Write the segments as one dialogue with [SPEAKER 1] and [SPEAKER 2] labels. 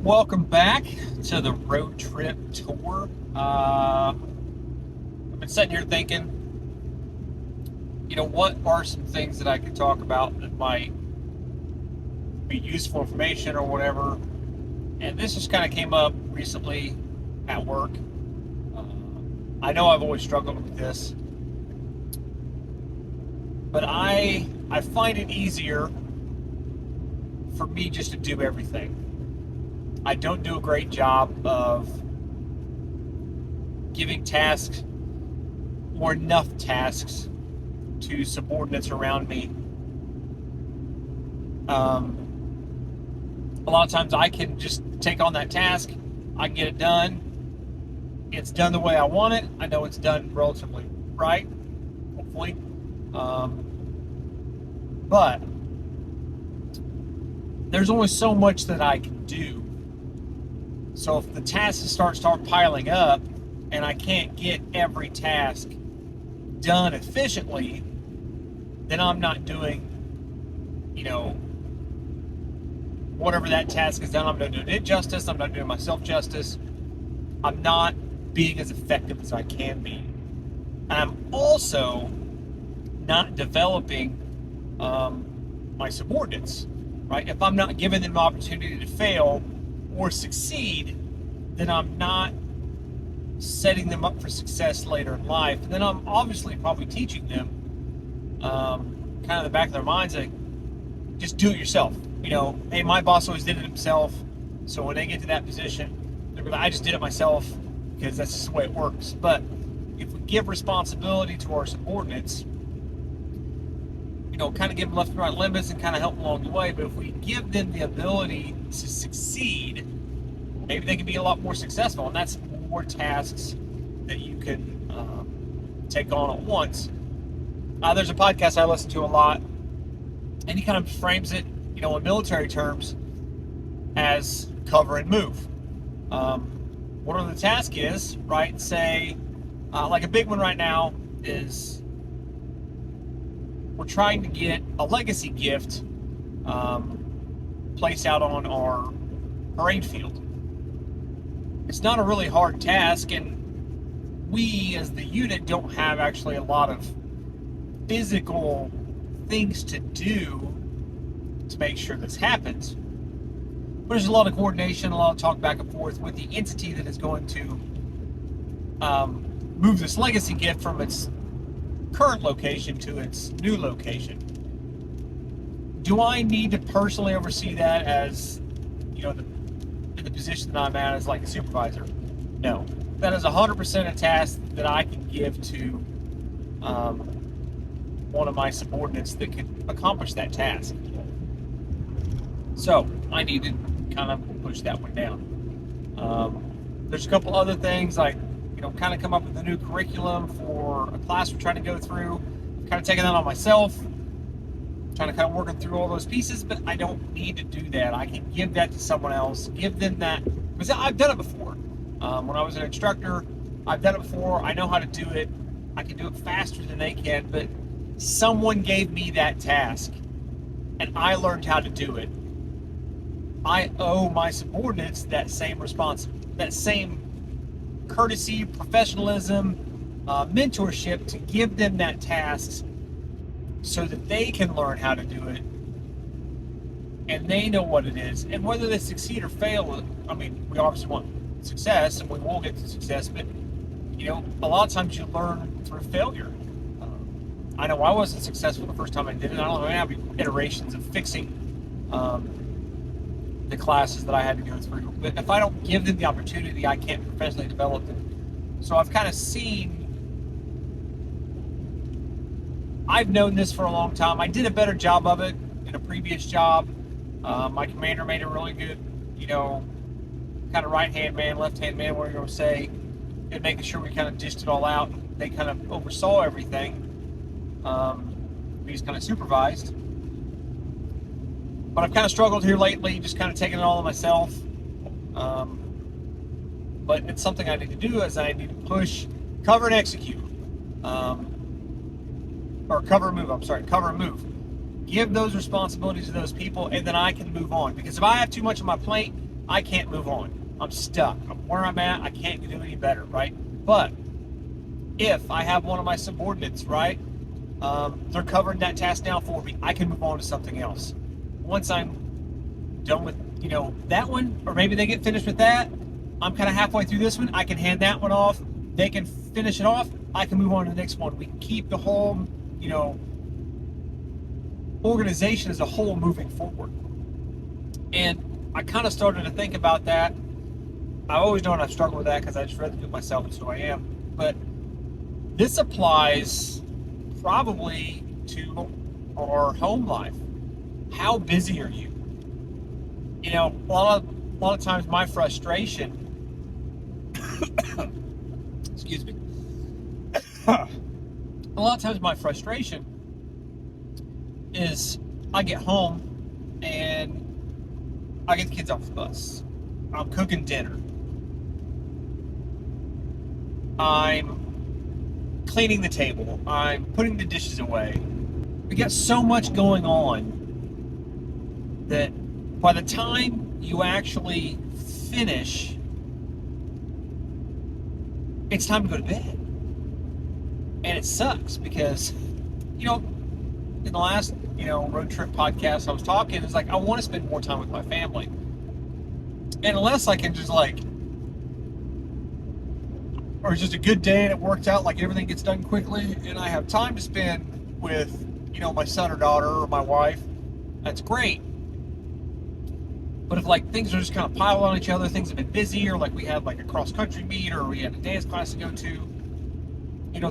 [SPEAKER 1] Welcome back to the road trip tour. I've been sitting here thinking, what are some things that I could talk about that might be useful information or whatever. And this just kind of came up recently at work. Uh, I know I've always struggled with this, but I find it easier for me just to do everything. I don't do a great job of giving tasks or enough tasks to subordinates around me. A lot of times I can just take on that task, I can get it done. It's done the way I want it. I know it's done relatively right, hopefully. But there's only so much that I can do. So if the tasks start piling up and I can't get every task done efficiently, then I'm not doing, whatever that task is done. I'm not doing it justice. I'm not doing myself justice. I'm not being as effective as I can be. And I'm also not developing my subordinates, right? If I'm not giving them an opportunity to fail or succeed, then I'm not setting them up for success later in life. And then I'm obviously probably teaching them kind of in the back of their minds, like, just do it yourself. Hey, my boss always did it himself. So when they get to that position, they're like, I just did it myself because that's just the way it works. But if we give responsibility to our subordinates, kind of give them left and right limits and kind of help them along the way. But if we give them the ability to succeed, maybe they can be a lot more successful. And that's more tasks that you can take on at once. There's a podcast I listen to a lot, and he kind of frames it, in military terms, as cover and move. Whatever the task is, right? Say, like a big one right now is we're trying to get a legacy gift placed out on our parade field. It's not a really hard task, and we as the unit don't have actually a lot of physical things to do to make sure this happens. But there's a lot of coordination, a lot of talk back and forth with the entity that is going to move this legacy gift from its current location to its new location. Do I need to personally oversee that as, in the position that I'm at as like a supervisor? No. That is 100% a task that I can give to one of my subordinates that can accomplish that task. So I need to kind of push that one down. There's a couple other things like, kind of come up with a new curriculum for a class we're trying to go through. Kind of taking that on myself, trying to kind of working through all those pieces, but I don't need to do that. I can give that to someone else, give them that, because I've done it before. When I was an instructor, I've done it before. I know how to do it. I can do it faster than they can, but someone gave me that task, and I learned how to do it. I owe my subordinates that same that same courtesy, professionalism, mentorship to give them that task so that they can learn how to do it and they know what it is. And whether they succeed or fail, we obviously want success and we will get to success, but a lot of times you learn through failure. I know I wasn't successful the first time I did it. I don't know how many iterations of fixing the classes that I had to go through. But if I don't give them the opportunity, I can't professionally develop them. So I've kind of I've known this for a long time. I did a better job of it in a previous job. My commander made a really good, kind of right-hand man, left-hand man, where you're going to say, and making sure we kind of dished it all out. They kind of oversaw everything. He's kind of supervised. But I've kind of struggled here lately, just kind of taking it all on myself. But it's something I need to do, as I need to push, cover and execute. Or cover and move. Give those responsibilities to those people, and then I can move on. Because if I have too much on my plate, I can't move on. I'm stuck. I'm where I'm at. I can't do any better, right? But if I have one of my subordinates, right, they're covering that task down for me, I can move on to something else. Once I'm done with, that one, or maybe they get finished with that, I'm kind of halfway through this one, I can hand that one off, they can finish it off, I can move on to the next one. We can keep the whole, organization as a whole moving forward. And I kind of started to think about that. I've always known I've struggled with that because I just rather do it myself, it's who I am. But this applies probably to our home life. How busy are you? A lot of times my frustration, excuse me, a lot of times my frustration is I get home and I get the kids off the bus. I'm cooking dinner. I'm cleaning the table. I'm putting the dishes away. We got so much going on that by the time you actually finish, it's time to go to bed. And it sucks because, in the last, road trip podcast I was talking, it's like I want to spend more time with my family. And unless I can just or it's just a good day and it worked out, like everything gets done quickly and I have time to spend with, my son or daughter or my wife, that's great. But if things are just kind of piled on each other, things have been busy, or we had a cross-country meet, or we had a dance class to go to,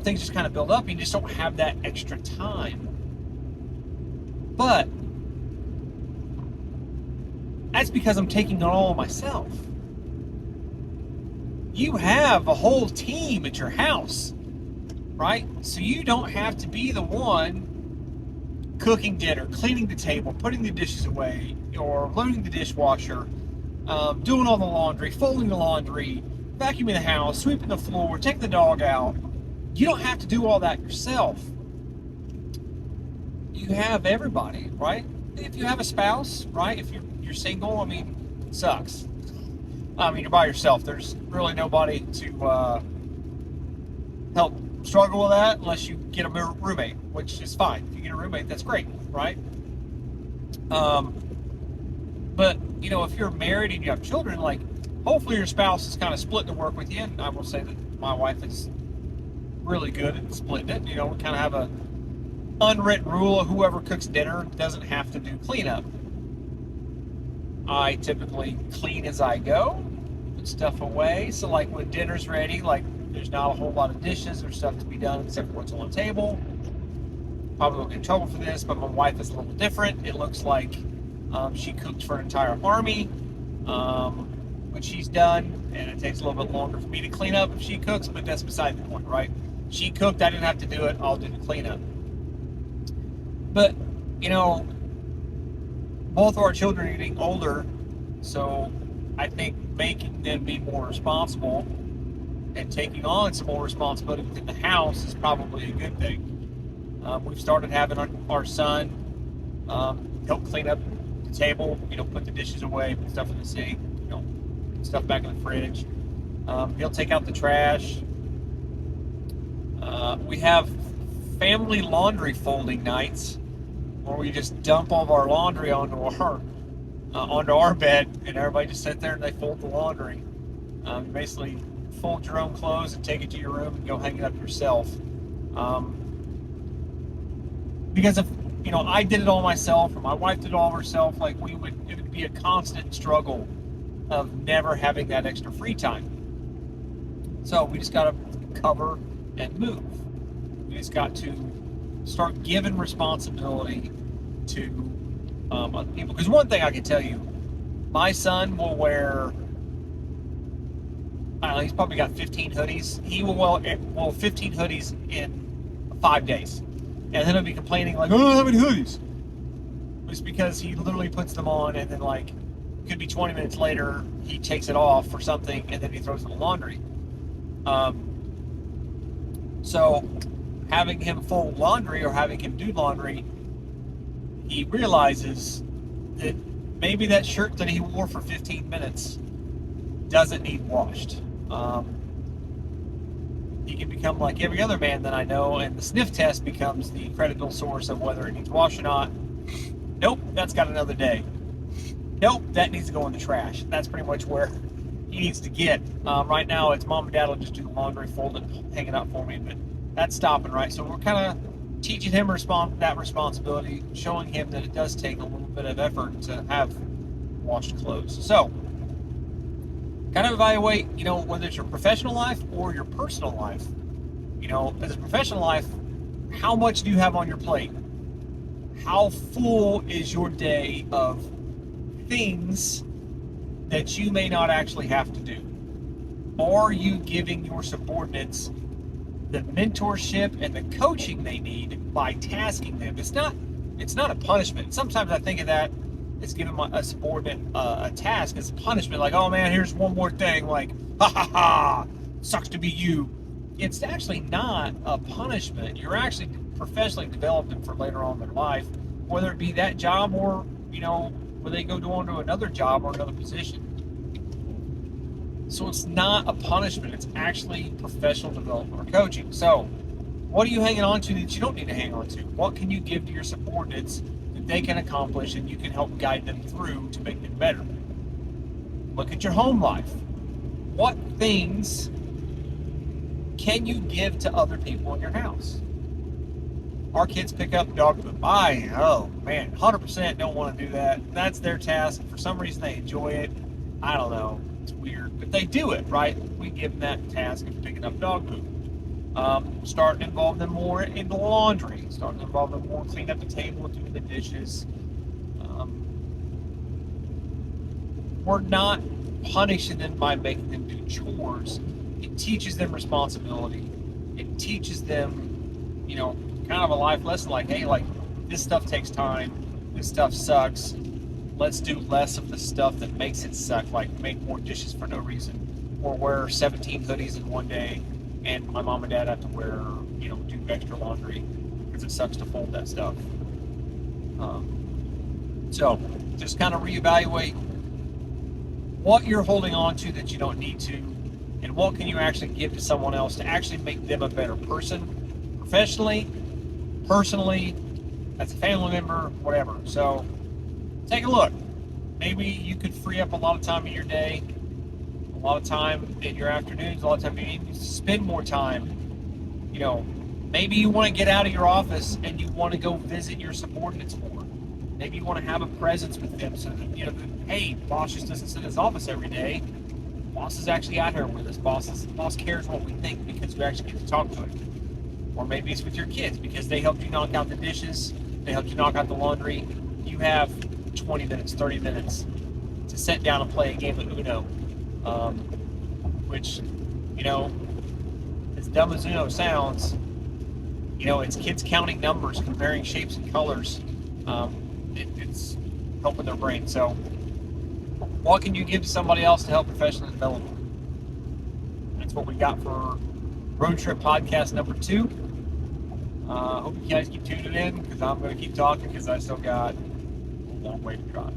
[SPEAKER 1] things just kind of build up and you just don't have that extra time. But that's because I'm taking it all myself. You have a whole team at your house, right? So you don't have to be the one cooking dinner, cleaning the table, putting the dishes away, or loading the dishwasher, doing all the laundry, folding the laundry, vacuuming the house, sweeping the floor, taking the dog out. You don't have to do all that yourself. You have everybody, right? If you have a spouse, right? If you're single, it sucks. You're by yourself. There's really nobody to help struggle with that unless you get a roommate, which is fine. If you get a roommate, that's great, right? But, if you're married and you have children, hopefully your spouse is kind of splitting the work with you. And I will say that my wife is really good at splitting it. We kind of have a unwritten rule of whoever cooks dinner doesn't have to do cleanup. I typically clean as I go, put stuff away. So when dinner's ready, there's not a whole lot of dishes or stuff to be done except for what's on the table. Probably won't get in trouble for this, but my wife is a little different. It looks like she cooked for an entire army, which she's done, and it takes a little bit longer for me to clean up if she cooks, but that's beside the point, right? She cooked, I didn't have to do it, I'll do the cleanup. But, both of our children are getting older, so I think making them be more responsible and taking on some more responsibility within the house is probably a good thing. We've started having our son help clean up the table, put the dishes away, put stuff in the sink, put stuff back in the fridge. He'll take out the trash. We have family laundry folding nights where we just dump all of our laundry onto our bed, and everybody just sit there and they fold the laundry. Basically fold your own clothes and take it to your room and go hang it up yourself. Because if I did it all myself, or my wife did it all herself, it would be a constant struggle of never having that extra free time. So we just got to cover and move. We just got to start giving responsibility to other people. Because one thing I can tell you, my son will wear, I don't know, he's probably got 15 hoodies. He will wear 15 hoodies in 5 days. And then he'll be complaining I don't have any hoodies. It's because he literally puts them on and then could be 20 minutes later, he takes it off for something and then he throws it in the laundry. So having him fold laundry or having him do laundry, he realizes that maybe that shirt that he wore for 15 minutes doesn't need washed. He can become like every other man that I know, and the sniff test becomes the credible source of whether it needs washed or not. Nope, that's got another day. Nope, that needs to go in the trash. That's pretty much where he needs to get. Right now, it's mom and dad will just do the laundry, fold it, hang it up for me, but that's stopping, right? So we're kind of teaching him that responsibility, showing him that it does take a little bit of effort to have washed clothes. So, kind of evaluate, whether it's your professional life or your personal life. As a professional life, how much do you have on your plate? How full is your day of things that you may not actually have to do? Are you giving your subordinates the mentorship and the coaching they need by tasking them? It's not a punishment. Sometimes I think of that as giving a subordinate a task as a punishment, like, oh man, here's one more thing, like, ha ha ha, sucks to be you. It's actually not a punishment. You're actually professionally developing them for later on in their life, whether it be that job or, where they go on to another job or another position. So it's not a punishment. It's actually professional development or coaching. So what are you hanging on to that you don't need to hang on to? What can you give to your subordinates that they can accomplish and you can help guide them through to make them better? Look at your home life. What things can you give to other people in your house? Our kids pick up dog poop. 100% don't want to do that. That's their task. For some reason, they enjoy it. I don't know. It's weird. But they do it, right? We give them that task of picking up dog poop. Start to involve them more in the laundry. Start to involve them more cleaning up the table and doing the dishes. We're not punishing them by making them do chores. It teaches them responsibility. It teaches them, kind of a life lesson, like, hey, like, this stuff takes time. This stuff sucks. Let's do less of the stuff that makes it suck, like make more dishes for no reason, or wear 17 hoodies in one day, and my mom and dad have to wear, do extra laundry because it sucks to fold that stuff. So just kind of reevaluate what you're holding on to that you don't need to, and what can you actually give to someone else to actually make them a better person, professionally, personally, as a family member, whatever. So take a look. Maybe you could free up a lot of time in your day, a lot of time in your afternoons, a lot of time you need to spend more time. Maybe you want to get out of your office and you want to go visit your subordinates more. Maybe you want to have a presence with them so that, hey, boss just doesn't sit in his office every day. Boss is actually out here with us. Boss cares what we think because we actually get to talk to him. Or maybe it's with your kids because they helped you knock out the dishes, they helped you knock out the laundry. You have 20 minutes, 30 minutes to sit down and play a game of Uno, which, as dumb as Uno sounds, it's kids counting numbers, comparing shapes and colors. It's helping their brain. So what can you give to somebody else to help professionally develop them? That's what we got for Road Trip Podcast number 2. Hope you guys keep tuning in because I'm going to keep talking because I still got a long way to drive.